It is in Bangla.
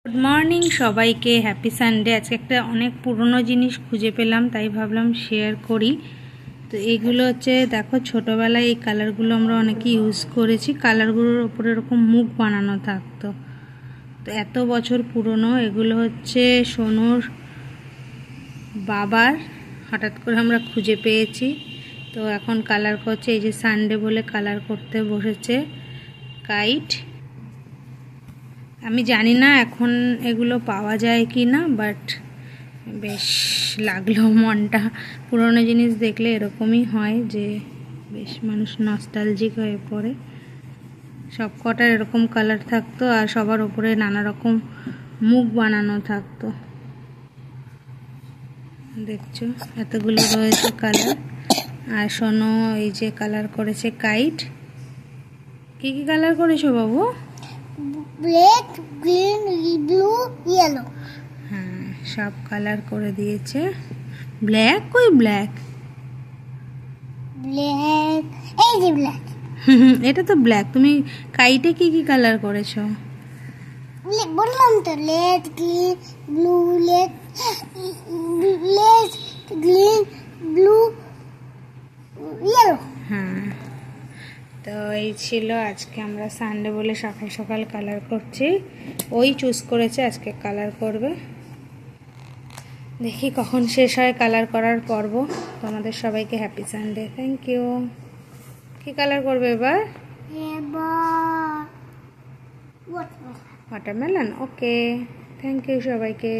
গুড মর্নিং সবাইকে, হ্যাপি সানডে। আজকে একটা অনেক পুরনো জিনিস খুঁজে পেলাম, তাই ভাবলাম শেয়ার করি। তো এইগুলো হচ্ছে, দেখো ছোটোবেলায় এই কালারগুলো আমরা অনেকে ইউজ করেছি। কালারগুলোর ওপরে এরকম মুখ বানানো থাকতো। তো এত বছর পুরনো এগুলো হচ্ছে সোনুর বাবার, হঠাৎ করে আমরা খুঁজে পেয়েছি। তো এখন কালার করছে, এই যে সানডে বলে কালার করতে বসেছে কাইট। আমি জানি না এখন এগুলো পাওয়া যায় কি না, বাট বেশ লাগলো মনটা। পুরনো জিনিস দেখলে এরকমই হয় যে বেশ মানুষ নস্টালজিক হয়ে পড়ে। সব কটার এরকম কালার থাকতো আর সবার ওপরে নানা রকম মুখ বানানো থাকতো। দেখছো এতগুলো রয়েছে কালার। আর শোনো, এই যে কালার করেছে কাইট। কি কি কালার করেছো বাবু? Black, green, blue, yellow. হ্যাঁ, সব কালার করে দিয়েছে। ব্ল্যাক? কই ব্ল্যাক? ব্ল্যাক, এই যে ব্ল্যাক। এটা তো ব্ল্যাক। তুমি কাইটে কি কি কালার করেছো? বললাম তো, red, green, blue, red, green, blue, yellow. হ্যাঁ, তো এই ছিল আজকে আমরা সানডে বলে সকাল সকাল কালার করছি। ওই চুজ করেছে আজকে কালার করবে। দেখি কখন শেষ হয় কালার করার পর্ব। তোমাদের সবাইকে হ্যাপি সানডে। Thank you. কি কালার করবে এবার? ওয়াটারমেলন। ওকে, থ্যাংক ইউ সবাইকে।